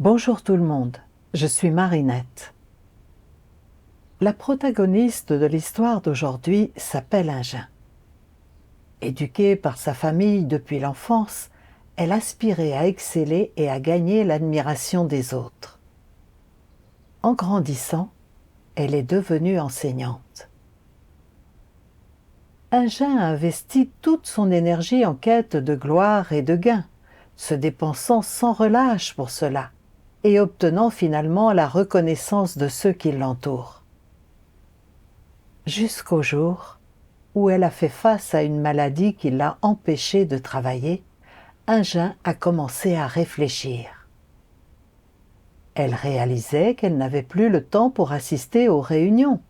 Bonjour tout le monde, je suis Marinette. La protagoniste de l'histoire d'aujourd'hui s'appelle Ingin. Éduquée par sa famille depuis l'enfance, elle aspirait à exceller et à gagner l'admiration des autres. En grandissant, elle est devenue enseignante. Ingin a investi toute son énergie en quête de gloire et de gain, se dépensant sans relâche pour cela, et obtenant finalement la reconnaissance de ceux qui l'entourent. Jusqu'au jour où elle a fait face à une maladie qui l'a empêchée de travailler, Ingin a commencé à réfléchir. Elle réalisait qu'elle n'avait plus le temps pour assister aux réunions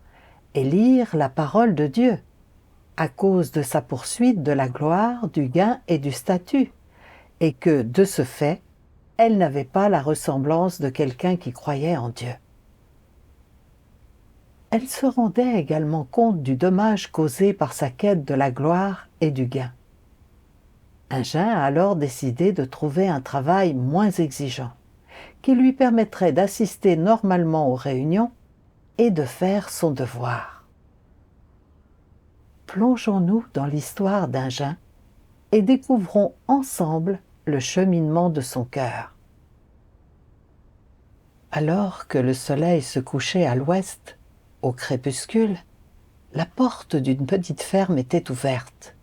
et lire la parole de Dieu, à cause de sa poursuite de la gloire, du gain et du statut, et que, de ce fait, elle n'avait pas la ressemblance de quelqu'un qui croyait en Dieu. Elle se rendait également compte du dommage causé par sa quête de la gloire et du gain. Ingin a alors décidé de trouver un travail moins exigeant, qui lui permettrait d'assister normalement aux réunions et de faire son devoir. Plongeons-nous dans l'histoire d'Ingin et découvrons ensemble le cheminement de son cœur. Alors que le soleil se couchait à l'ouest, au crépuscule, la porte d'une petite ferme était ouverte,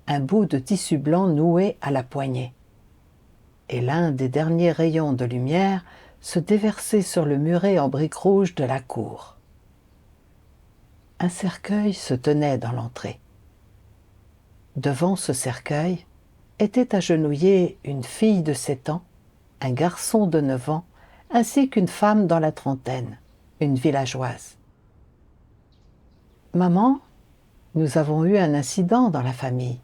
un bout de tissu blanc noué à la poignée. Et l'un des derniers rayons de lumière se déversait sur le muret en briques rouges de la cour. Un cercueil se tenait dans l'entrée. Devant ce cercueil était agenouillée une fille de 7 ans, un garçon de 9 ans, ainsi qu'une femme dans la trentaine, une villageoise. « Maman, nous avons eu un incident dans la famille.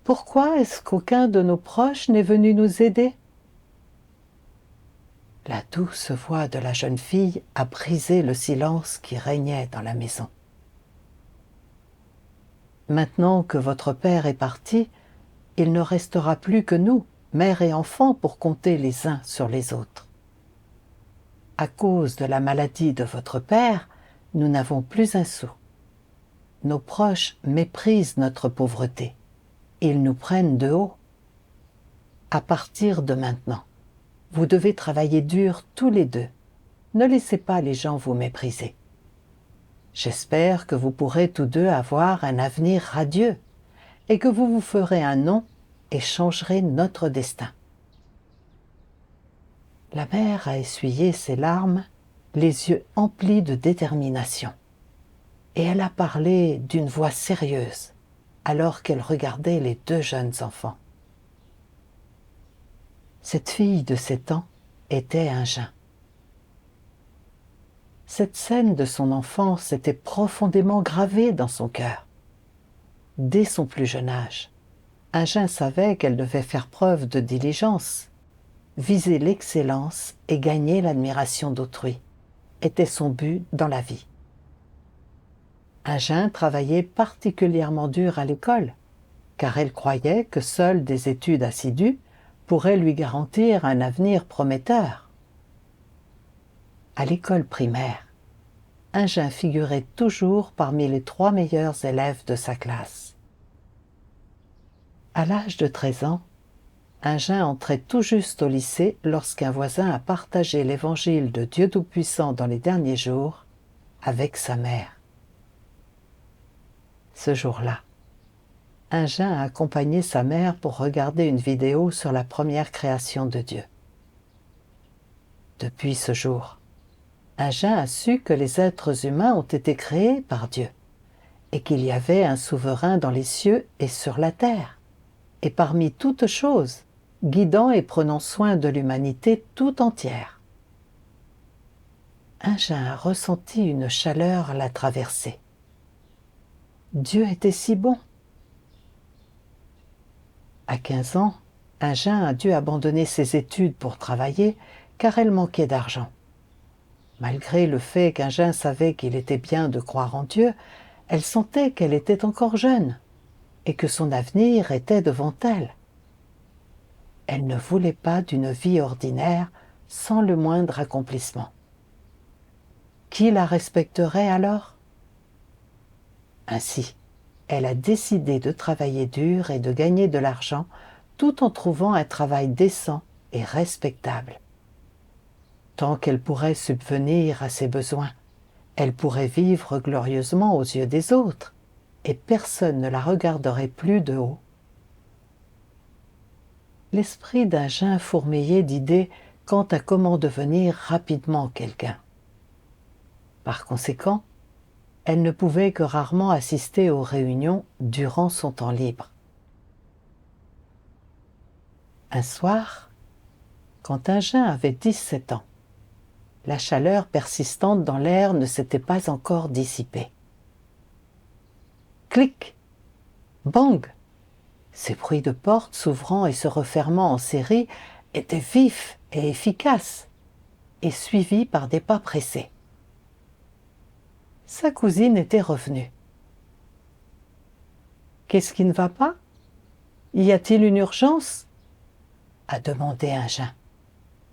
Pourquoi est-ce qu'aucun de nos proches n'est venu nous aider ?» La douce voix de la jeune fille a brisé le silence qui régnait dans la maison. « Maintenant que votre père est parti, il ne restera plus que nous, mère et enfant, pour compter les uns sur les autres. À cause de la maladie de votre père, nous n'avons plus un sou. Nos proches méprisent notre pauvreté. Ils nous prennent de haut. À partir de maintenant, vous devez travailler dur tous les deux. Ne laissez pas les gens vous mépriser. J'espère que vous pourrez tous deux avoir un avenir radieux et que vous vous ferez un nom et changerez notre destin. » La mère a essuyé ses larmes, les yeux emplis de détermination. Et elle a parlé d'une voix sérieuse, alors qu'elle regardait les 2 jeunes enfants. Cette fille de 7 ans était Ingin. Cette scène de son enfance était profondément gravée dans son cœur. Dès son plus jeune âge, Ingin savait qu'elle devait faire preuve de diligence. Viser l'excellence et gagner l'admiration d'autrui était son but dans la vie. Ingin travaillait particulièrement dur à l'école, car elle croyait que seules des études assidues pourraient lui garantir un avenir prometteur. À l'école primaire, Ingin figurait toujours parmi les 3 meilleurs élèves de sa classe. À l'âge de 13 ans, Ingin entrait tout juste au lycée lorsqu'un voisin a partagé l'évangile de Dieu Tout-Puissant dans les derniers jours avec sa mère. Ce jour-là, Ingin a accompagné sa mère pour regarder une vidéo sur la première création de Dieu. Depuis ce jour, Ingin a su que les êtres humains ont été créés par Dieu et qu'il y avait un souverain dans les cieux et sur la terre, et parmi toutes choses, guidant et prenant soin de l'humanité tout entière. Ingin a ressenti une chaleur la traverser. Dieu était si bon. À 15 ans, Ingin a dû abandonner ses études pour travailler car elle manquait d'argent. Malgré le fait qu'Ingin savait qu'il était bien de croire en Dieu, elle sentait qu'elle était encore jeune et que son avenir était devant elle. Elle ne voulait pas d'une vie ordinaire sans le moindre accomplissement. Qui la respecterait alors? Ainsi, elle a décidé de travailler dur et de gagner de l'argent tout en trouvant un travail décent et respectable. Tant qu'elle pourrait subvenir à ses besoins, elle pourrait vivre glorieusement aux yeux des autres et personne ne la regarderait plus de haut. L'esprit d'Agen fourmillait d'idées quant à comment devenir rapidement quelqu'un. Par conséquent, elle ne pouvait que rarement assister aux réunions durant son temps libre. Un soir, quand Agen avait 17 ans, la chaleur persistante dans l'air ne s'était pas encore dissipée. Clic! Bang! Ces bruits de portes s'ouvrant et se refermant en série étaient vifs et efficaces, et suivis par des pas pressés. Sa cousine était revenue. « Qu'est-ce qui ne va pas? Y a-t-il une urgence ?» a demandé Agen.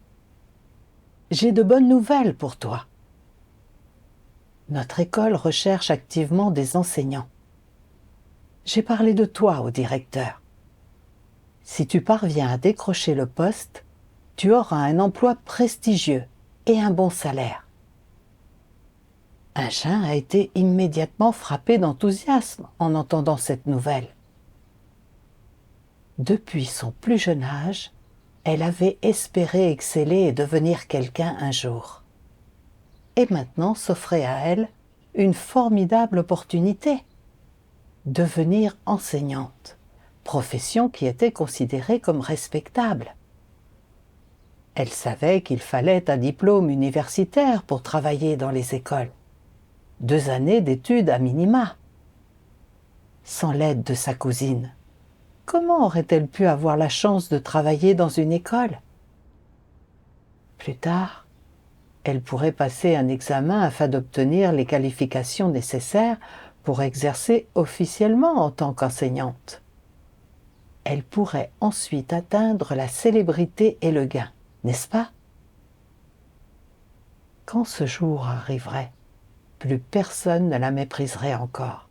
« J'ai de bonnes nouvelles pour toi. Notre école recherche activement des enseignants. J'ai parlé de toi au directeur. Si tu parviens à décrocher le poste, tu auras un emploi prestigieux et un bon salaire. » Agen a été immédiatement frappé d'enthousiasme en entendant cette nouvelle. Depuis son plus jeune âge, elle avait espéré exceller et devenir quelqu'un un jour. Et maintenant s'offrait à elle une formidable opportunité: devenir enseignante, profession qui était considérée comme respectable. Elle savait qu'il fallait un diplôme universitaire pour travailler dans les écoles, 2 années d'études à minima. Sans l'aide de sa cousine, comment aurait-elle pu avoir la chance de travailler dans une école? Plus tard, elle pourrait passer un examen afin d'obtenir les qualifications nécessaires pour exercer officiellement en tant qu'enseignante. Elle pourrait ensuite atteindre la célébrité et le gain, n'est-ce pas? Quand ce jour arriverait, plus personne ne la mépriserait encore.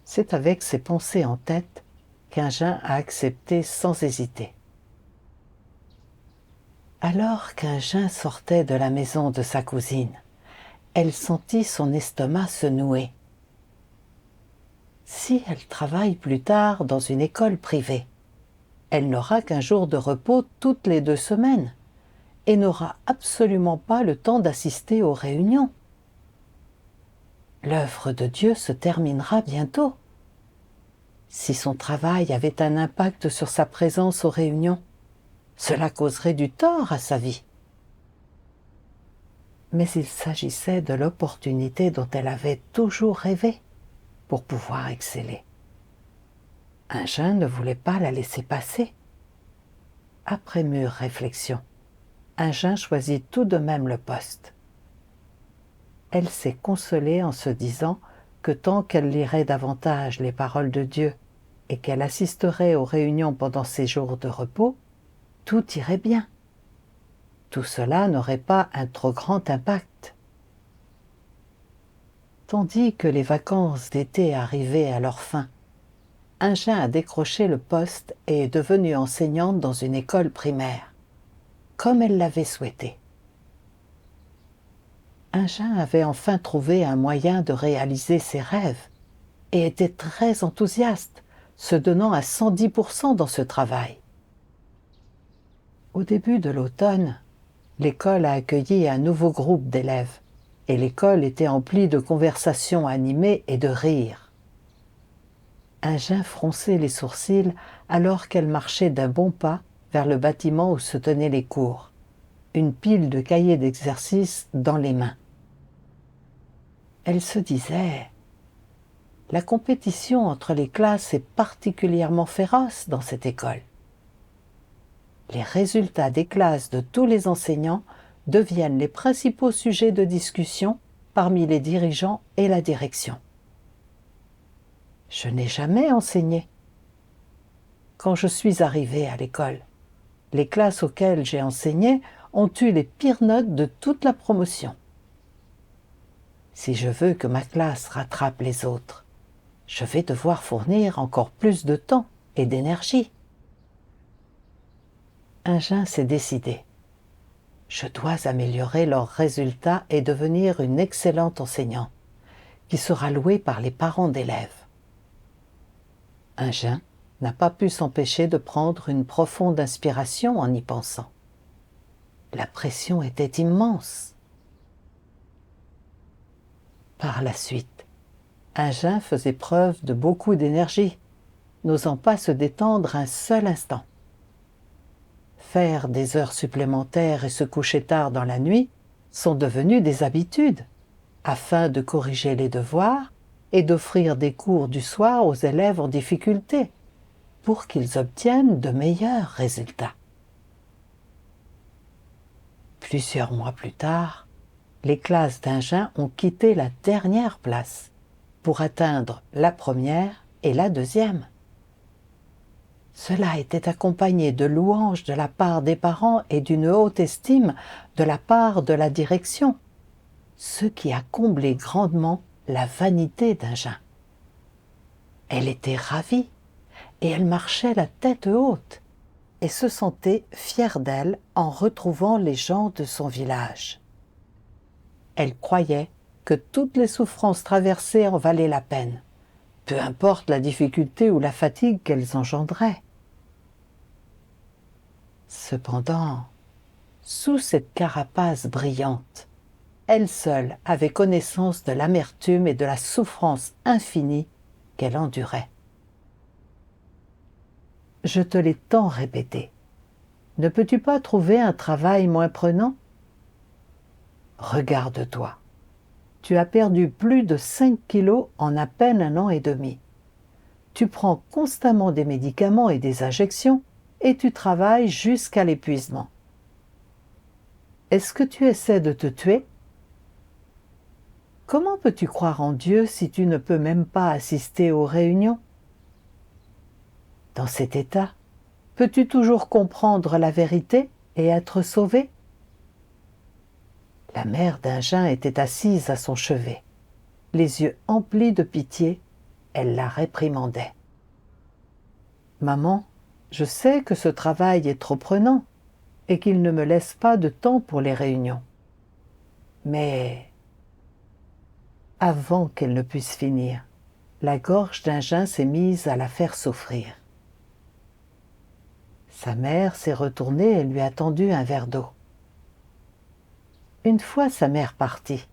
C'est avec ces pensées en tête qu'Agen a accepté sans hésiter. Alors qu'Agen sortait de la maison de sa cousine, elle sentit son estomac se nouer. Si elle travaille plus tard dans une école privée, elle n'aura qu'un jour de repos toutes les 2 semaines et n'aura absolument pas le temps d'assister aux réunions. L'œuvre de Dieu se terminera bientôt. Si son travail avait un impact sur sa présence aux réunions, cela causerait du tort à sa vie. Mais il s'agissait de l'opportunité dont elle avait toujours rêvé pour pouvoir exceller. Agen ne voulait pas la laisser passer. Après mûre réflexion, Agen choisit tout de même le poste. Elle s'est consolée en se disant que tant qu'elle lirait davantage les paroles de Dieu et qu'elle assisterait aux réunions pendant ses jours de repos, tout irait bien. Tout cela n'aurait pas un trop grand impact. Tandis que les vacances d'été arrivaient à leur fin, Agen a décroché le poste et est devenue enseignante dans une école primaire, comme elle l'avait souhaité. Agen avait enfin trouvé un moyen de réaliser ses rêves et était très enthousiaste, se donnant à 110% dans ce travail. Au début de l'automne, l'école a accueilli un nouveau groupe d'élèves et l'école était emplie de conversations animées et de rires. Agen fronçait les sourcils alors qu'elle marchait d'un bon pas vers le bâtiment où se tenaient les cours, une pile de cahiers d'exercices dans les mains. Elle se disait: la compétition entre les classes est particulièrement féroce dans cette école. Les résultats des classes de tous les enseignants deviennent les principaux sujets de discussion parmi les dirigeants et la direction. Je n'ai jamais enseigné. Quand je suis arrivée à l'école, Les classes auxquelles j'ai enseigné ont eu les pires notes de toute la promotion. Si je veux que ma classe rattrape les autres, je vais devoir fournir encore plus de temps et d'énergie. Ingin s'est décidé. Je dois améliorer leurs résultats et devenir une excellente enseignante, qui sera louée par les parents d'élèves. Ingin n'a pas pu s'empêcher de prendre une profonde inspiration en y pensant. La pression était immense. Par la suite, Ingin faisait preuve de beaucoup d'énergie, n'osant pas se détendre un seul instant. Faire des heures supplémentaires et se coucher tard dans la nuit sont devenus des habitudes, afin de corriger les devoirs et d'offrir des cours du soir aux élèves en difficulté, pour qu'ils obtiennent de meilleurs résultats. Plusieurs mois plus tard, les classes d'Ingin ont quitté la dernière place pour atteindre la première et la deuxième. Cela était accompagné de louanges de la part des parents et d'une haute estime de la part de la direction, ce qui a comblé grandement la vanité d'Ingin. Elle était ravie et elle marchait la tête haute et se sentait fière d'elle en retrouvant les gens de son village. Elle croyait que toutes les souffrances traversées en valaient la peine, peu importe la difficulté ou la fatigue qu'elles engendraient. Cependant, sous cette carapace brillante, elle seule avait connaissance de l'amertume et de la souffrance infinie qu'elle endurait. Je te l'ai tant répété. Ne peux-tu pas trouver un travail moins prenant? Regarde-toi. Tu as perdu plus de 5 kilos en à peine 1 an et demi. Tu prends constamment des médicaments et des injections et tu travailles jusqu'à l'épuisement. Est-ce que tu essaies de te tuer? Comment peux-tu croire en Dieu si tu ne peux même pas assister aux réunions? Dans cet état, peux-tu toujours comprendre la vérité et être sauvé? La mère d'Ingin était assise à son chevet. Les yeux emplis de pitié, elle la réprimandait. « Maman, je sais que ce travail est trop prenant et qu'il ne me laisse pas de temps pour les réunions. Mais… » Avant qu'elle ne puisse finir, la gorge d'Ingin s'est mise à la faire souffrir. Sa mère s'est retournée et lui a tendu un verre d'eau. Une fois sa mère partie,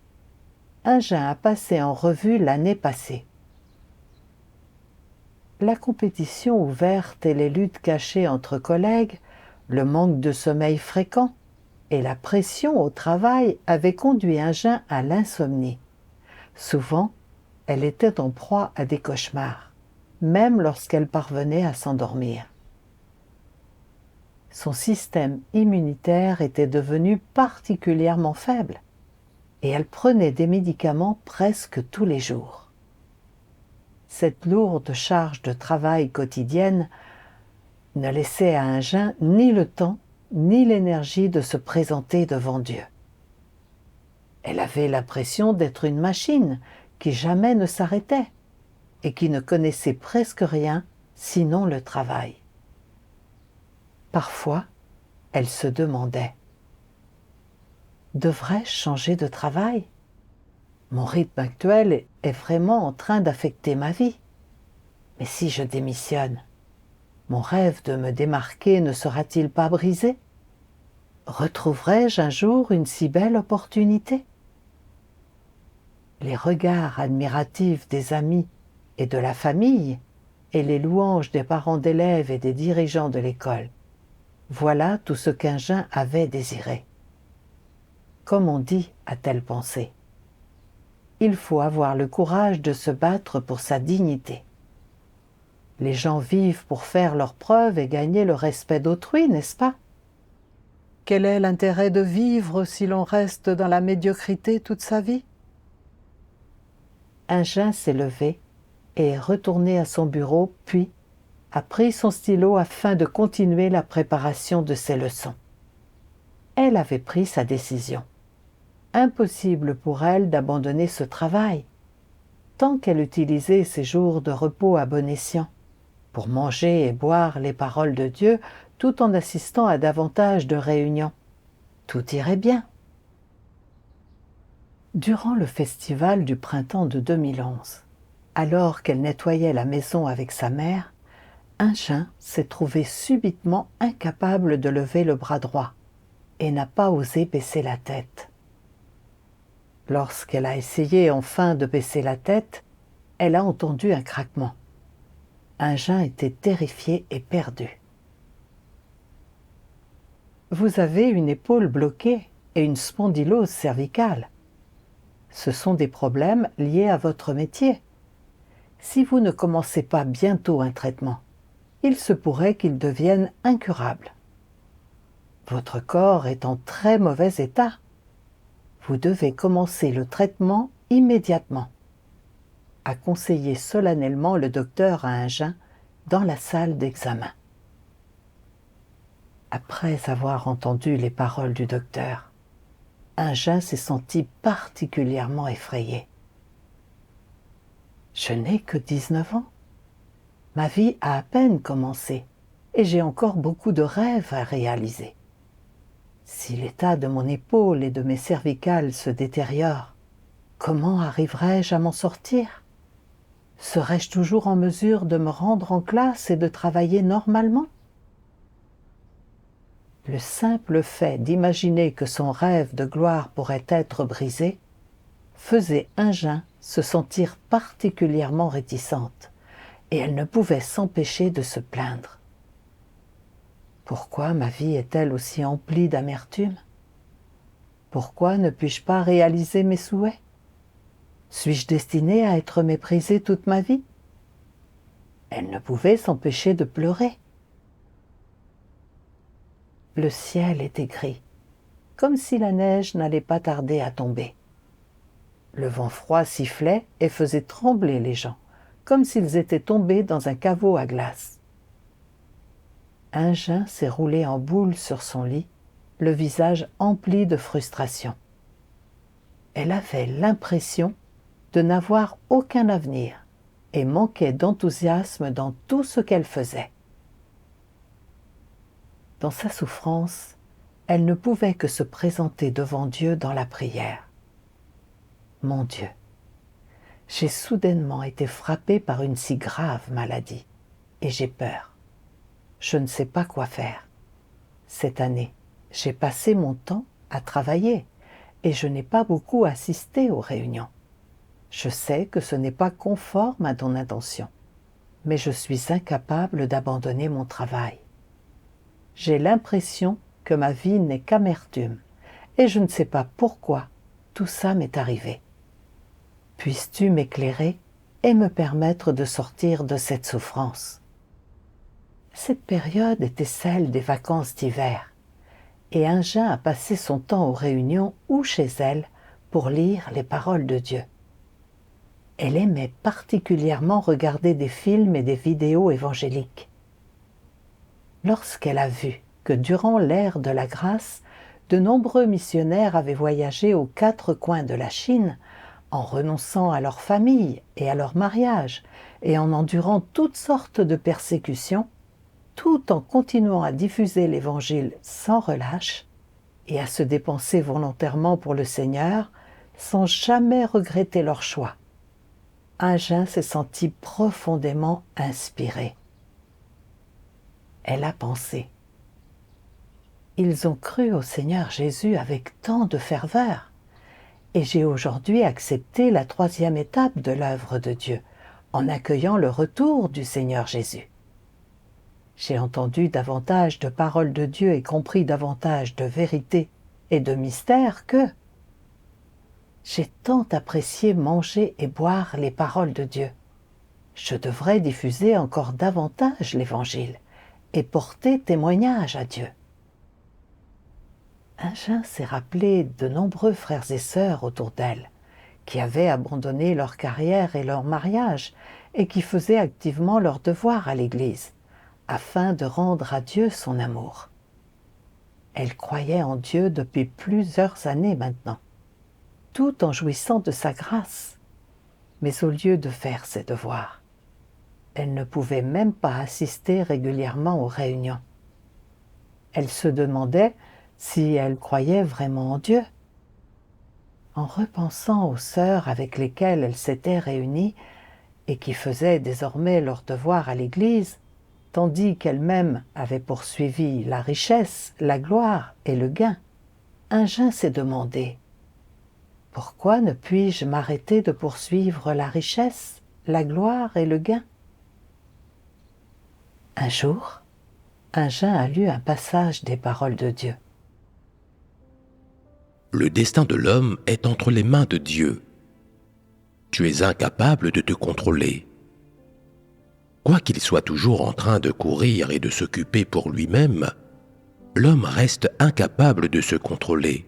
Ingin a passé en revue l'année passée. La compétition ouverte et les luttes cachées entre collègues, le manque de sommeil fréquent et la pression au travail avaient conduit Ingin à l'insomnie. Souvent, elle était en proie à des cauchemars, même lorsqu'elle parvenait à s'endormir. Son système immunitaire était devenu particulièrement faible et elle prenait des médicaments presque tous les jours. Cette lourde charge de travail quotidienne ne laissait à Ingin ni le temps ni l'énergie de se présenter devant Dieu. Elle avait l'impression d'être une machine qui jamais ne s'arrêtait et qui ne connaissait presque rien sinon le travail. Parfois, elle se demandait: devrais-je changer de travail? Mon rythme actuel est vraiment en train d'affecter ma vie. Mais si je démissionne, mon rêve de me démarquer ne sera-t-il pas brisé? Retrouverai-je un jour une si belle opportunité? Les regards admiratifs des amis et de la famille et les louanges des parents d'élèves et des dirigeants de l'école, voilà tout ce qu'Ingin avait désiré. Comme on dit, a-t-elle pensé, il faut avoir le courage de se battre pour sa dignité. Les gens vivent pour faire leurs preuves et gagner le respect d'autrui, n'est-ce pas? Quel est l'intérêt de vivre si l'on reste dans la médiocrité toute sa vie? Ingin s'est levé et est retourné à son bureau, puis, a pris son stylo afin de continuer la préparation de ses leçons. Elle avait pris sa décision. Impossible pour elle d'abandonner ce travail, tant qu'elle utilisait ses jours de repos à bon escient, pour manger et boire les paroles de Dieu tout en assistant à davantage de réunions. Tout irait bien. Durant le festival du printemps de 2011, alors qu'elle nettoyait la maison avec sa mère, un chien s'est trouvé subitement incapable de lever le bras droit et n'a pas osé baisser la tête. Lorsqu'elle a essayé enfin de baisser la tête, elle a entendu un craquement. Ingin était terrifié et perdu. Vous avez une épaule bloquée et une spondylose cervicale. Ce sont des problèmes liés à votre métier. Si vous ne commencez pas bientôt un traitement, il se pourrait qu'il devienne incurable. Votre corps est en très mauvais état. Vous devez commencer le traitement immédiatement, a conseillé solennellement le docteur à Ingin dans la salle d'examen. Après avoir entendu les paroles du docteur, Ingin s'est senti particulièrement effrayé. Je n'ai que 19 ans. Ma vie a à peine commencé et j'ai encore beaucoup de rêves à réaliser. Si l'état de mon épaule et de mes cervicales se détériore, comment arriverai-je à m'en sortir? Serai-je toujours en mesure de me rendre en classe et de travailler normalement? Le simple fait d'imaginer que son rêve de gloire pourrait être brisé faisait Ingin se sentir particulièrement réticente, et elle ne pouvait s'empêcher de se plaindre. Pourquoi ma vie est-elle aussi emplie d'amertume? Pourquoi ne puis-je pas réaliser mes souhaits? Suis-je destinée à être méprisée toute ma vie? Elle ne pouvait s'empêcher de pleurer. Le ciel était gris, comme si la neige n'allait pas tarder à tomber. Le vent froid sifflait et faisait trembler les gens, comme s'ils étaient tombés dans un caveau à glace. Ingin s'est roulé en boule sur son lit, le visage empli de frustration. Elle avait l'impression de n'avoir aucun avenir et manquait d'enthousiasme dans tout ce qu'elle faisait. Dans sa souffrance, elle ne pouvait que se présenter devant Dieu dans la prière. Mon Dieu, j'ai soudainement été frappée par une si grave maladie et j'ai peur. Je ne sais pas quoi faire. Cette année, j'ai passé mon temps à travailler et je n'ai pas beaucoup assisté aux réunions. Je sais que ce n'est pas conforme à ton intention, mais je suis incapable d'abandonner mon travail. J'ai l'impression que ma vie n'est qu'amertume et je ne sais pas pourquoi tout ça m'est arrivé. Puisses-tu m'éclairer et me permettre de sortir de cette souffrance? Cette période était celle des vacances d'hiver, et Ingin a passé son temps aux réunions ou chez elle pour lire les paroles de Dieu. Elle aimait particulièrement regarder des films et des vidéos évangéliques. Lorsqu'elle a vu que durant l'ère de la grâce, de nombreux missionnaires avaient voyagé aux 4 coins de la Chine, en renonçant à leur famille et à leur mariage, et en endurant toutes sortes de persécutions, tout en continuant à diffuser l'Évangile sans relâche et à se dépenser volontairement pour le Seigneur, sans jamais regretter leur choix. Ingin s'est sentie profondément inspirée. Elle a pensé: ils ont cru au Seigneur Jésus avec tant de ferveur, et j'ai aujourd'hui accepté la 3e étape de l'œuvre de Dieu, en accueillant le retour du Seigneur Jésus. J'ai entendu davantage de paroles de Dieu et compris davantage de vérité et de mystère que j'ai tant apprécié manger et boire les paroles de Dieu. Je devrais diffuser encore davantage l'Évangile et porter témoignage à Dieu. Ingin s'est rappelé de nombreux frères et sœurs autour d'elle, qui avaient abandonné leur carrière et leur mariage et qui faisaient activement leur devoir à l'Église, afin de rendre à Dieu son amour. Elle croyait en Dieu depuis plusieurs années maintenant, tout en jouissant de sa grâce. Mais au lieu de faire ses devoirs, elle ne pouvait même pas assister régulièrement aux réunions. Elle se demandait si elle croyait vraiment en Dieu. En repensant aux sœurs avec lesquelles elle s'était réunie et qui faisaient désormais leurs devoirs à l'Église, tandis qu'elle-même avait poursuivi la richesse, la gloire et le gain, Ingin s'est demandé: pourquoi ne puis-je m'arrêter de poursuivre la richesse, la gloire et le gain? Un jour, Ingin a lu un passage des paroles de Dieu. Le destin de l'homme est entre les mains de Dieu. Tu es incapable de te contrôler. Quoi qu'il soit toujours en train de courir et de s'occuper pour lui-même, l'homme reste incapable de se contrôler.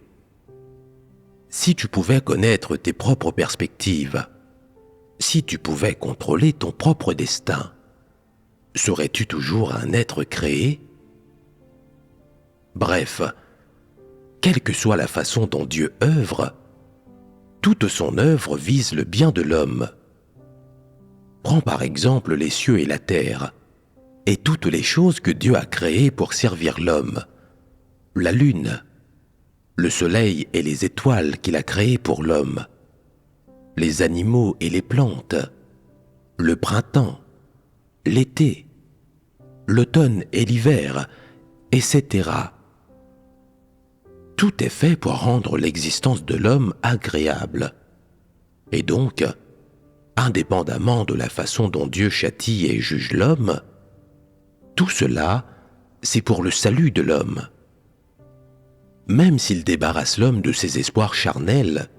Si tu pouvais connaître tes propres perspectives, si tu pouvais contrôler ton propre destin, serais-tu toujours un être créé? Bref, quelle que soit la façon dont Dieu œuvre, toute son œuvre vise le bien de l'homme. Prends par exemple les cieux et la terre, et toutes les choses que Dieu a créées pour servir l'homme, la lune, le soleil et les étoiles qu'il a créées pour l'homme, les animaux et les plantes, le printemps, l'été, l'automne et l'hiver, etc. Tout est fait pour rendre l'existence de l'homme agréable. Et donc, indépendamment de la façon dont Dieu châtie et juge l'homme, tout cela, c'est pour le salut de l'homme. Même s'il débarrasse l'homme de ses espoirs charnels,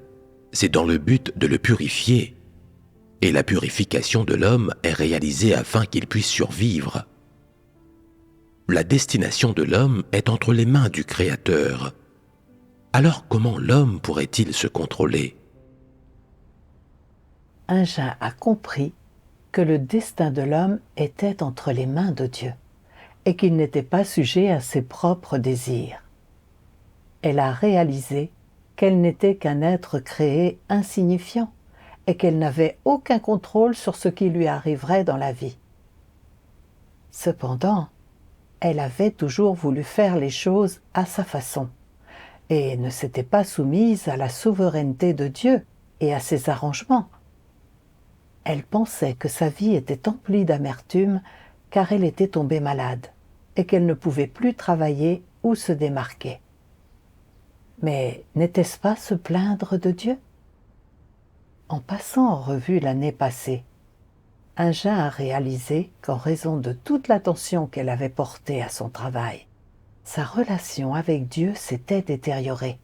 c'est dans le but de le purifier. Et la purification de l'homme est réalisée afin qu'il puisse survivre. La destination de l'homme est entre les mains du Créateur. Alors comment l'homme pourrait-il se contrôler? Ingin a compris que le destin de l'homme était entre les mains de Dieu et qu'il n'était pas sujet à ses propres désirs. Elle a réalisé qu'elle n'était qu'un être créé insignifiant et qu'elle n'avait aucun contrôle sur ce qui lui arriverait dans la vie. Cependant, elle avait toujours voulu faire les choses à sa façon et ne s'était pas soumise à la souveraineté de Dieu et à ses arrangements. Elle pensait que sa vie était emplie d'amertume car elle était tombée malade et qu'elle ne pouvait plus travailler ou se démarquer. Mais n'était-ce pas se plaindre de Dieu? En passant en revue l'année passée, Ingin a réalisé qu'en raison de toute l'attention qu'elle avait portée à son travail, sa relation avec Dieu s'était détériorée.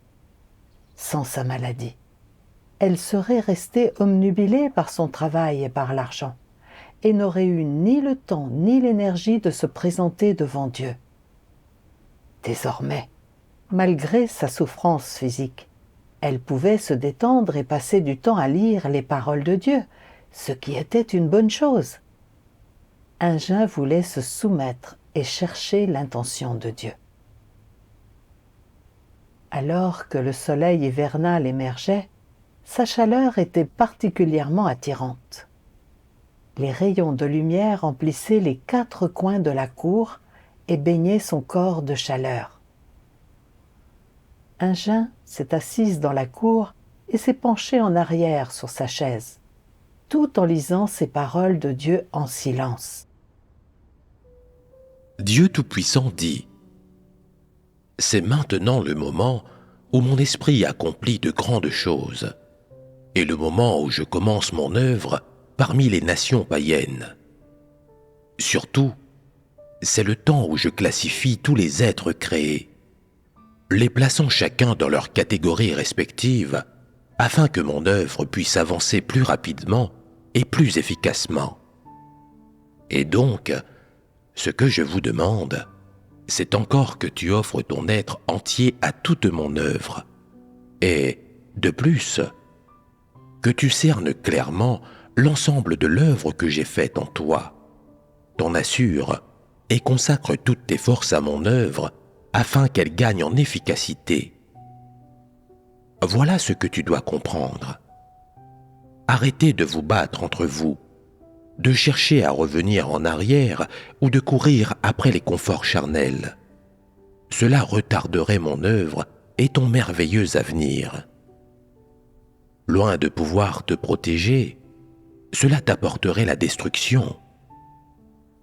Sans sa maladie, elle serait restée obnubilée par son travail et par l'argent, et n'aurait eu ni le temps ni l'énergie de se présenter devant Dieu. Désormais, malgré sa souffrance physique, elle pouvait se détendre et passer du temps à lire les paroles de Dieu, ce qui était une bonne chose. Ingin voulait se soumettre et chercher l'intention de Dieu. Alors que le soleil hivernal émergeait, sa chaleur était particulièrement attirante. Les rayons de lumière emplissaient les 4 coins de la cour et baignaient son corps de chaleur. Ingin s'est assise dans la cour et s'est penchée en arrière sur sa chaise, tout en lisant ces paroles de Dieu en silence. Dieu Tout-Puissant dit: « C'est maintenant le moment où mon esprit accomplit de grandes choses, et le moment où je commence mon œuvre parmi les nations païennes. Surtout, c'est le temps où je classifie tous les êtres créés, les plaçant chacun dans leur catégorie respective, afin que mon œuvre puisse avancer plus rapidement et plus efficacement. Et donc, ce que je vous demande, c'est encore que tu offres ton être entier à toute mon œuvre, et, de plus, que tu cernes clairement l'ensemble de l'œuvre que j'ai faite en toi, t'en assures et consacre toutes tes forces à mon œuvre afin qu'elle gagne en efficacité. Voilà ce que tu dois comprendre. Arrêtez de vous battre entre vous, de chercher à revenir en arrière ou de courir après les conforts charnels. Cela retarderait mon œuvre et ton merveilleux avenir. Loin de pouvoir te protéger, cela t'apporterait la destruction.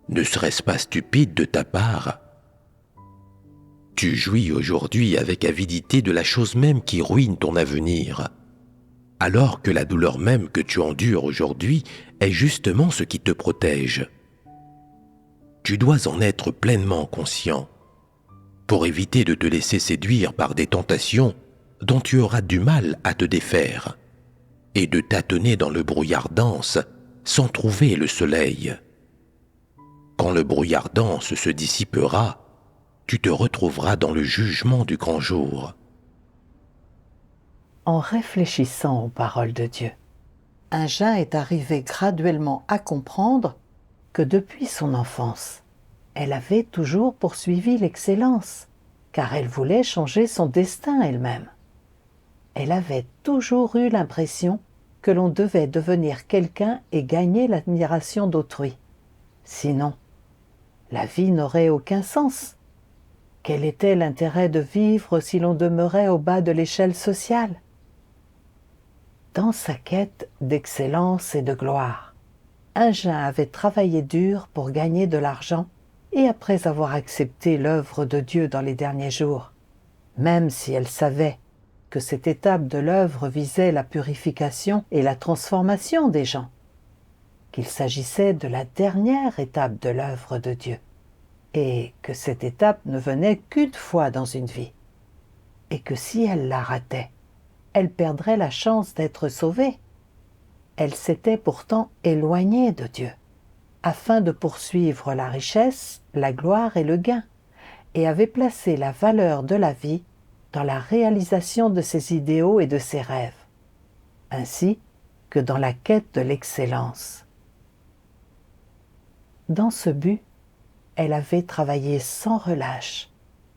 Ne serait-ce pas stupide de ta part? Tu jouis aujourd'hui avec avidité de la chose même qui ruine ton avenir, alors que la douleur même que tu endures aujourd'hui est justement ce qui te protège. Tu dois en être pleinement conscient, pour éviter de te laisser séduire par des tentations dont tu auras du mal à te défaire, et de tâtonner dans le brouillard dense sans trouver le soleil. Quand le brouillard dense se dissipera, tu te retrouveras dans le jugement du grand jour. En réfléchissant aux paroles de Dieu, Agen est arrivée graduellement à comprendre que depuis son enfance, elle avait toujours poursuivi l'excellence, car elle voulait changer son destin elle-même. Elle avait toujours eu l'impression que l'on devait devenir quelqu'un et gagner l'admiration d'autrui. Sinon, la vie n'aurait aucun sens. Quel était l'intérêt de vivre si l'on demeurait au bas de l'échelle sociale? Dans sa quête d'excellence et de gloire, Agen avait travaillé dur pour gagner de l'argent et après avoir accepté l'œuvre de Dieu dans les derniers jours, même si elle savait que cette étape de l'œuvre visait la purification et la transformation des gens, qu'il s'agissait de la dernière étape de l'œuvre de Dieu, et que cette étape ne venait qu'une fois dans une vie, et que si elle la ratait, elle perdrait la chance d'être sauvée. Elle s'était pourtant éloignée de Dieu, afin de poursuivre la richesse, la gloire et le gain, et avait placé la valeur de la vie dans la réalisation de ses idéaux et de ses rêves, ainsi que dans la quête de l'excellence. Dans ce but, elle avait travaillé sans relâche,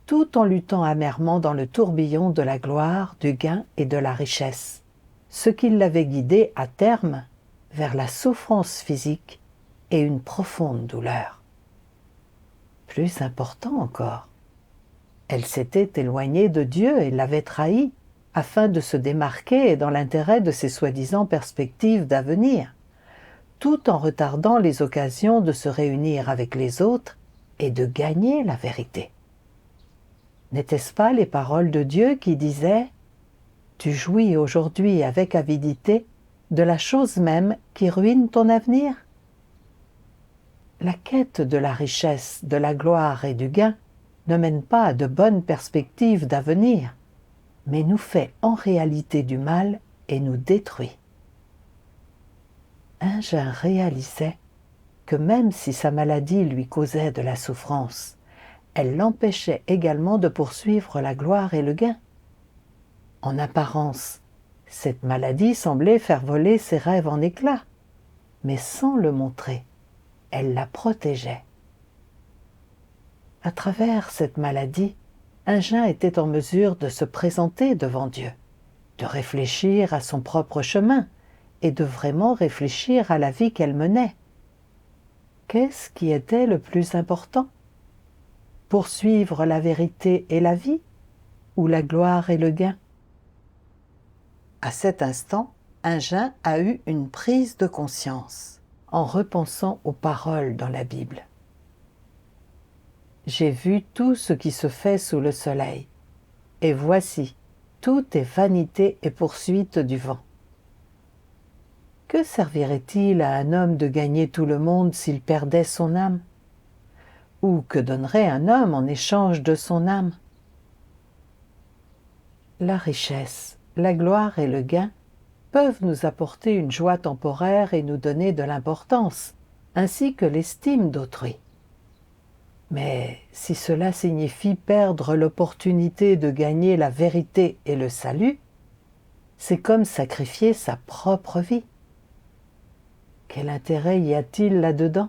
tout en luttant amèrement dans le tourbillon de la gloire, du gain et de la richesse, ce qui l'avait guidée à terme vers la souffrance physique et une profonde douleur. Plus important encore, elle s'était éloignée de Dieu et l'avait trahi afin de se démarquer dans l'intérêt de ses soi-disant perspectives d'avenir, tout en retardant les occasions de se réunir avec les autres et de gagner la vérité. N'étaient-ce pas les paroles de Dieu qui disaient « Tu jouis aujourd'hui avec avidité de la chose même qui ruine ton avenir ?» La quête de la richesse, de la gloire et du gain ne mène pas à de bonnes perspectives d'avenir, mais nous fait en réalité du mal et nous détruit. Agen réalisait que même si sa maladie lui causait de la souffrance, elle l'empêchait également de poursuivre la gloire et le gain. En apparence, cette maladie semblait faire voler ses rêves en éclats, mais sans le montrer, elle la protégeait. À travers cette maladie, Agen était en mesure de se présenter devant Dieu, de réfléchir à son propre chemin et de vraiment réfléchir à la vie qu'elle menait. Qu'est-ce qui était le plus important? Poursuivre la vérité et la vie, ou la gloire et le gain? À cet instant, Agen a eu une prise de conscience en repensant aux paroles dans la Bible. J'ai vu tout ce qui se fait sous le soleil, et voici, tout est vanité et poursuite du vent. Que servirait-il à un homme de gagner tout le monde s'il perdait son âme? Ou que donnerait un homme en échange de son âme? La richesse, la gloire et le gain peuvent nous apporter une joie temporaire et nous donner de l'importance, ainsi que l'estime d'autrui. Mais si cela signifie perdre l'opportunité de gagner la vérité et le salut, c'est comme sacrifier sa propre vie. Quel intérêt y a-t-il là-dedans?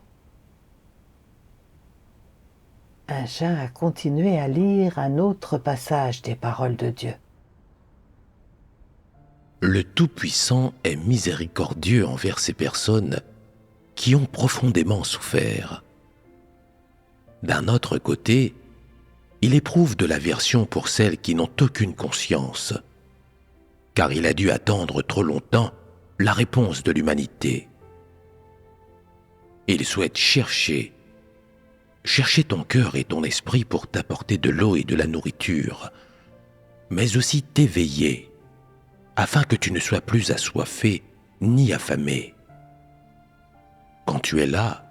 Agen a continué à lire un autre passage des paroles de Dieu. Le Tout-Puissant est miséricordieux envers ces personnes qui ont profondément souffert. D'un autre côté, il éprouve de l'aversion pour celles qui n'ont aucune conscience, car il a dû attendre trop longtemps la réponse de l'humanité. Il souhaite chercher ton cœur et ton esprit pour t'apporter de l'eau et de la nourriture, mais aussi t'éveiller, afin que tu ne sois plus assoiffé ni affamé. Quand tu es là,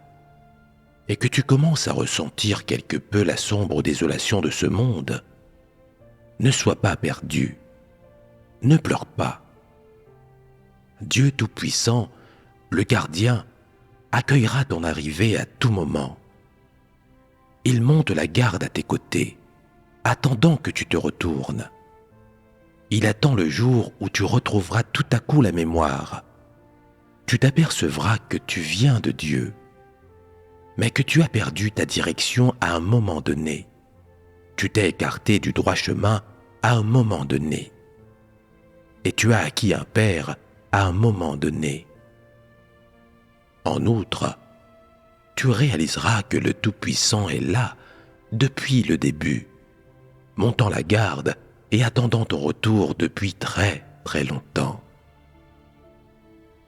et que tu commences à ressentir quelque peu la sombre désolation de ce monde, ne sois pas perdu, ne pleure pas. Dieu Tout-Puissant, le gardien, accueillera ton arrivée à tout moment. Il monte la garde à tes côtés, attendant que tu te retournes. Il attend le jour où tu retrouveras tout à coup la mémoire. Tu t'apercevras que tu viens de Dieu, mais que tu as perdu ta direction à un moment donné. Tu t'es écarté du droit chemin à un moment donné. Et tu as acquis un père à un moment donné. En outre, tu réaliseras que le Tout-Puissant est là depuis le début, montant la garde et attendant ton retour depuis très très longtemps.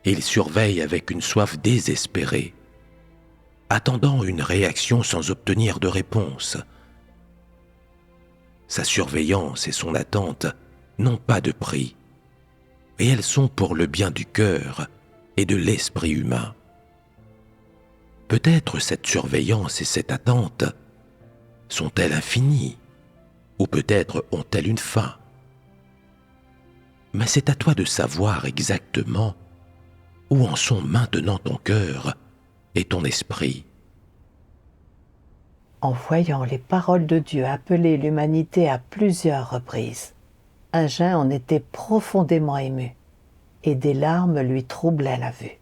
Il surveille avec une soif désespérée, attendant une réaction sans obtenir de réponse. Sa surveillance et son attente n'ont pas de prix, et elles sont pour le bien du cœur et de l'esprit humain. Peut-être cette surveillance et cette attente sont-elles infinies, ou peut-être ont-elles une fin. Mais c'est à toi de savoir exactement où en sont maintenant ton cœur et ton esprit. En voyant les paroles de Dieu appeler l'humanité à plusieurs reprises, Agen en était profondément ému, et des larmes lui troublaient la vue.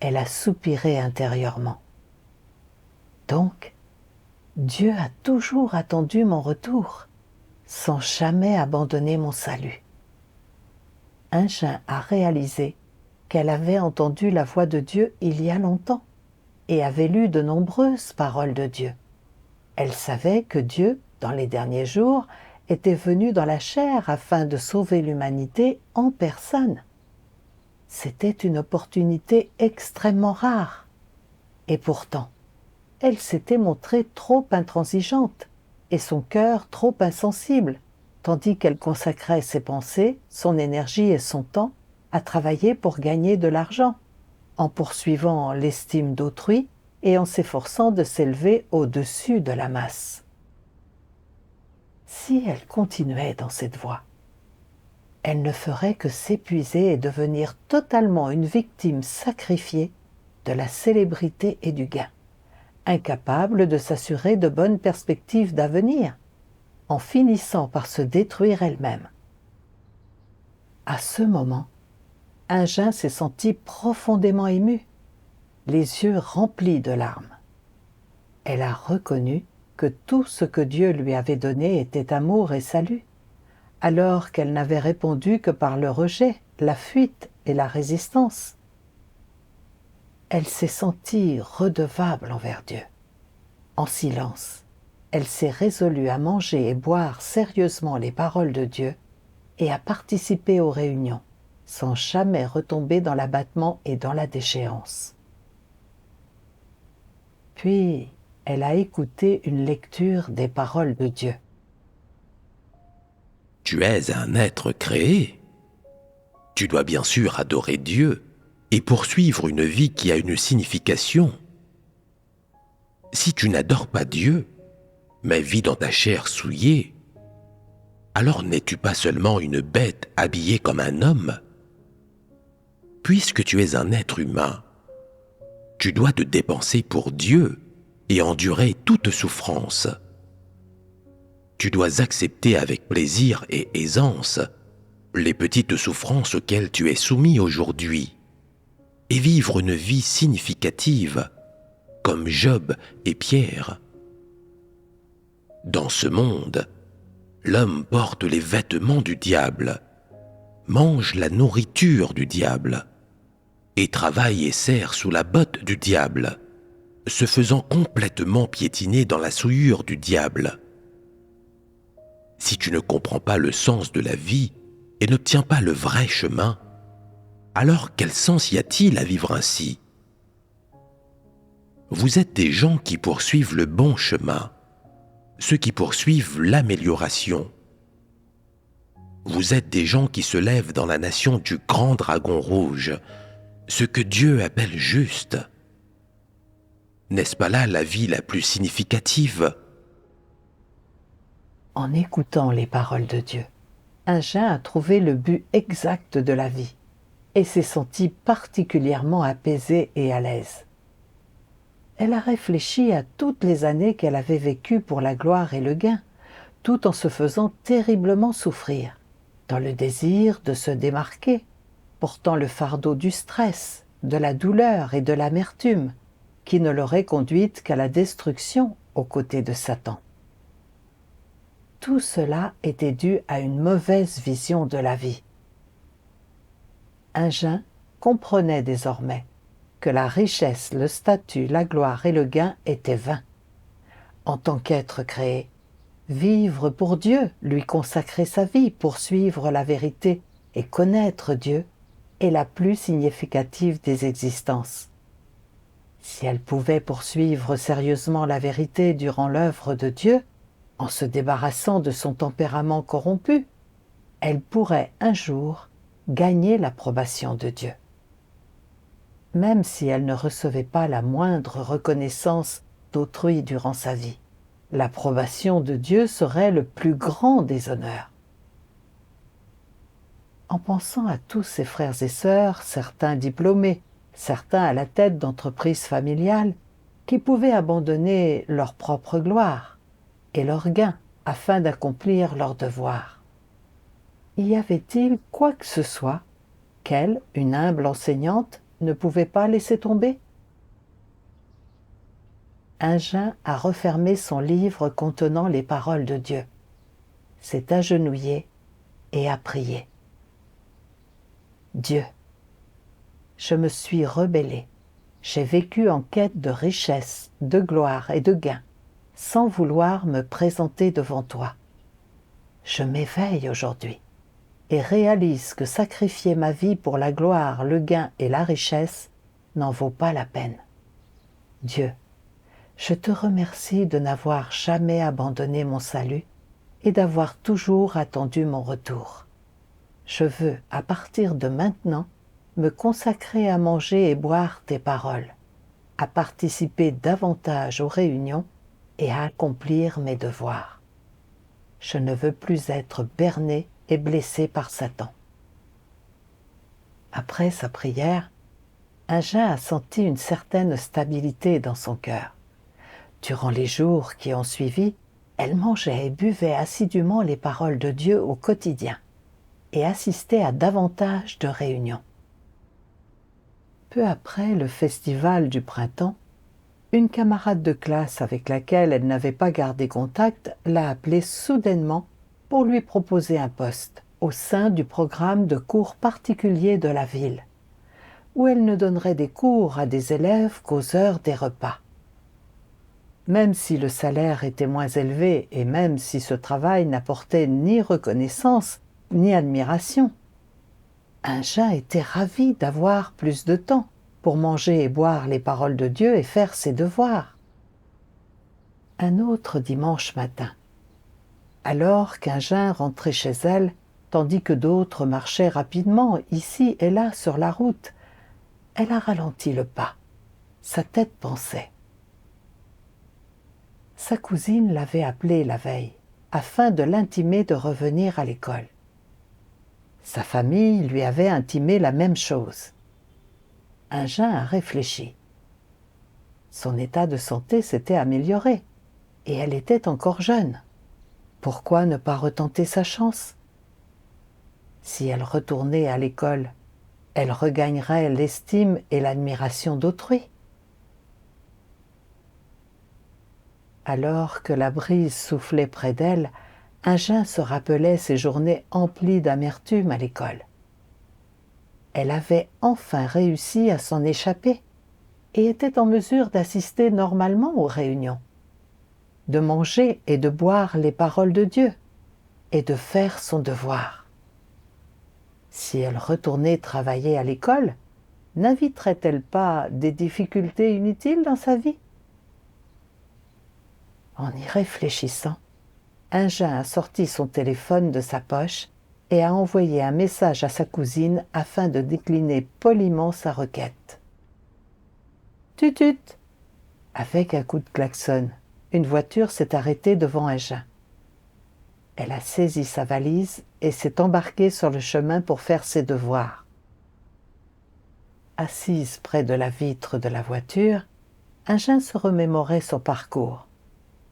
Elle a soupiré intérieurement. Donc, Dieu a toujours attendu mon retour, sans jamais abandonner mon salut. Agen a réalisé qu'elle avait entendu la voix de Dieu il y a longtemps et avait lu de nombreuses paroles de Dieu. Elle savait que Dieu, dans les derniers jours, était venu dans la chair afin de sauver l'humanité en personne. C'était une opportunité extrêmement rare. Et pourtant, elle s'était montrée trop intransigeante et son cœur trop insensible, tandis qu'elle consacrait ses pensées, son énergie et son temps à travailler pour gagner de l'argent, en poursuivant l'estime d'autrui et en s'efforçant de s'élever au-dessus de la masse. Si elle continuait dans cette voie, elle ne ferait que s'épuiser et devenir totalement une victime sacrifiée de la célébrité et du gain, incapable de s'assurer de bonnes perspectives d'avenir, en finissant par se détruire elle-même. À ce moment, Agen s'est sentie profondément émue, les yeux remplis de larmes. Elle a reconnu que tout ce que Dieu lui avait donné était amour et salut, alors qu'elle n'avait répondu que par le rejet, la fuite et la résistance. Elle s'est sentie redevable envers Dieu. En silence, elle s'est résolue à manger et boire sérieusement les paroles de Dieu et à participer aux réunions, sans jamais retomber dans l'abattement et dans la déchéance. Puis, elle a écouté une lecture des paroles de Dieu. Tu es un être créé. Tu dois bien sûr adorer Dieu et poursuivre une vie qui a une signification. Si tu n'adores pas Dieu, mais vis dans ta chair souillée, alors n'es-tu pas seulement une bête habillée comme un homme? Puisque tu es un être humain, tu dois te dépenser pour Dieu et endurer toute souffrance. Tu dois accepter avec plaisir et aisance les petites souffrances auxquelles tu es soumis aujourd'hui et vivre une vie significative comme Job et Pierre. Dans ce monde, l'homme porte les vêtements du diable, mange la nourriture du diable, et travaille et sert sous la botte du diable, se faisant complètement piétiner dans la souillure du diable. Si tu ne comprends pas le sens de la vie et n'obtiens pas le vrai chemin, alors quel sens y a-t-il à vivre ainsi? Vous êtes des gens qui poursuivent le bon chemin, ceux qui poursuivent l'amélioration. Vous êtes des gens qui se lèvent dans la nation du grand dragon rouge, ce que Dieu appelle juste. N'est-ce pas là la vie la plus significative? En écoutant les paroles de Dieu, Agen a trouvé le but exact de la vie et s'est sentie particulièrement apaisée et à l'aise. Elle a réfléchi à toutes les années qu'elle avait vécues pour la gloire et le gain, tout en se faisant terriblement souffrir, dans le désir de se démarquer, portant le fardeau du stress, de la douleur et de l'amertume, qui ne l'aurait conduite qu'à la destruction aux côtés de Satan. Tout cela était dû à une mauvaise vision de la vie. Agen comprenait désormais que la richesse, le statut, la gloire et le gain étaient vains. En tant qu'être créé, vivre pour Dieu, lui consacrer sa vie, poursuivre la vérité et connaître Dieu est la plus significative des existences. Si elle pouvait poursuivre sérieusement la vérité durant l'œuvre de Dieu, en se débarrassant de son tempérament corrompu, elle pourrait un jour gagner l'approbation de Dieu. Même si elle ne recevait pas la moindre reconnaissance d'autrui durant sa vie, l'approbation de Dieu serait le plus grand des honneurs. En pensant à tous ses frères et sœurs, certains diplômés, certains à la tête d'entreprises familiales, qui pouvaient abandonner leur propre gloire et leur gain afin d'accomplir leur devoir. Y avait-il quoi que ce soit qu'elle, une humble enseignante, ne pouvait pas laisser tomber? Agen a refermé son livre contenant les paroles de Dieu, s'est agenouillée et a prié. Dieu, je me suis rebellée, j'ai vécu en quête de richesse, de gloire et de gain, sans vouloir me présenter devant toi. Je m'éveille aujourd'hui et réalise que sacrifier ma vie pour la gloire, le gain et la richesse n'en vaut pas la peine. Dieu, je te remercie de n'avoir jamais abandonné mon salut et d'avoir toujours attendu mon retour. Je veux, à partir de maintenant, me consacrer à manger et boire tes paroles, à participer davantage aux réunions et à accomplir mes devoirs. Je ne veux plus être berné et blessé par Satan. Après sa prière, Agen a senti une certaine stabilité dans son cœur. Durant les jours qui ont suivi, elle mangeait et buvait assidûment les paroles de Dieu au quotidien et assistait à davantage de réunions. Peu après le festival du printemps, une camarade de classe avec laquelle elle n'avait pas gardé contact l'a appelée soudainement pour lui proposer un poste au sein du programme de cours particuliers de la ville, où elle ne donnerait des cours à des élèves qu'aux heures des repas. Même si le salaire était moins élevé et même si ce travail n'apportait ni reconnaissance ni admiration, Agen était ravi d'avoir plus de temps pour manger et boire les paroles de Dieu et faire ses devoirs. Un autre dimanche matin, alors qu'Agen rentrait chez elle, tandis que d'autres marchaient rapidement ici et là sur la route, elle a ralenti le pas. Sa tête pensait. Sa cousine l'avait appelée la veille, afin de l'intimer de revenir à l'école. Sa famille lui avait intimé la même chose. Agen a réfléchi. Son état de santé s'était amélioré, et elle était encore jeune. Pourquoi ne pas retenter sa chance? Si elle retournait à l'école, elle regagnerait l'estime et l'admiration d'autrui. Alors que la brise soufflait près d'elle, Ingin se rappelait ses journées emplies d'amertume à l'école. Elle avait enfin réussi à s'en échapper et était en mesure d'assister normalement aux réunions, de manger et de boire les paroles de Dieu et de faire son devoir. Si elle retournait travailler à l'école, n'inviterait-elle pas des difficultés inutiles dans sa vie? En y réfléchissant, Ingin a sorti son téléphone de sa poche et a envoyé un message à sa cousine afin de décliner poliment sa requête. Tutut! Avec un coup de klaxon, une voiture s'est arrêtée devant Ingin. Elle a saisi sa valise et s'est embarquée sur le chemin pour faire ses devoirs. Assise près de la vitre de la voiture, Ingin se remémorait son parcours,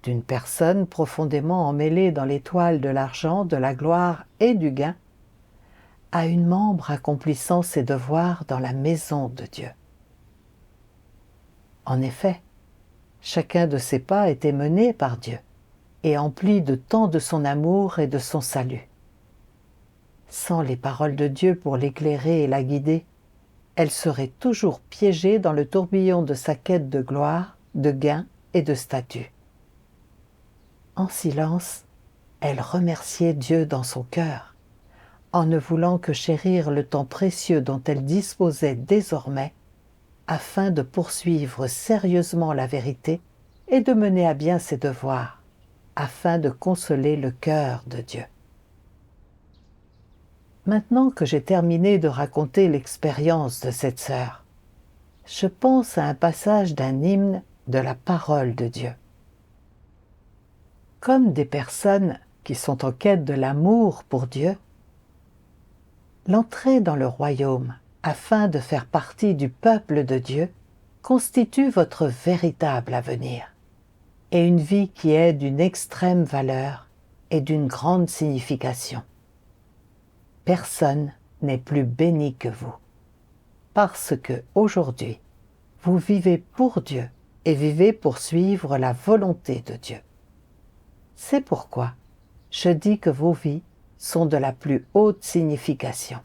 d'une personne profondément emmêlée dans l'étoile de l'argent, de la gloire et du gain, à une membre accomplissant ses devoirs dans la maison de Dieu. En effet, chacun de ses pas était mené par Dieu et empli de tant de son amour et de son salut. Sans les paroles de Dieu pour l'éclairer et la guider, elle serait toujours piégée dans le tourbillon de sa quête de gloire, de gain et de statut. En silence, elle remerciait Dieu dans son cœur, en ne voulant que chérir le temps précieux dont elle disposait désormais, afin de poursuivre sérieusement la vérité et de mener à bien ses devoirs, afin de consoler le cœur de Dieu. Maintenant que j'ai terminé de raconter l'expérience de cette sœur, je pense à un passage d'un hymne de la parole de Dieu. Comme des personnes qui sont en quête de l'amour pour Dieu, l'entrée dans le royaume afin de faire partie du peuple de Dieu constitue votre véritable avenir et une vie qui est d'une extrême valeur et d'une grande signification. Personne n'est plus béni que vous, parce que aujourd'hui, vous vivez pour Dieu et vivez pour suivre la volonté de Dieu. C'est pourquoi je dis que vos vies sont de la plus haute signification.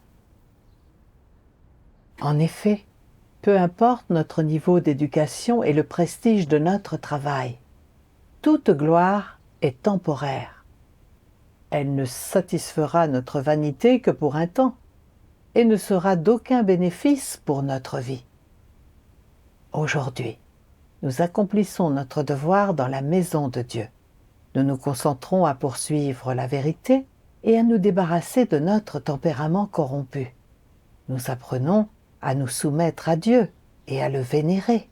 En effet, peu importe notre niveau d'éducation et le prestige de notre travail, toute gloire est temporaire. Elle ne satisfera notre vanité que pour un temps et ne sera d'aucun bénéfice pour notre vie. Aujourd'hui, nous accomplissons notre devoir dans la maison de Dieu. Nous nous concentrons à poursuivre la vérité et à nous débarrasser de notre tempérament corrompu. Nous apprenons à nous soumettre à Dieu et à le vénérer.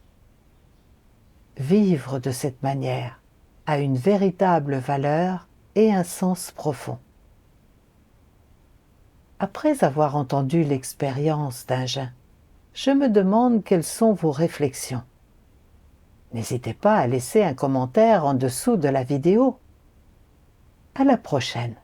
Vivre de cette manière a une véritable valeur et un sens profond. Après avoir entendu l'expérience d'Ingin, je me demande quelles sont vos réflexions. N'hésitez pas à laisser un commentaire en dessous de la vidéo. À la prochaine.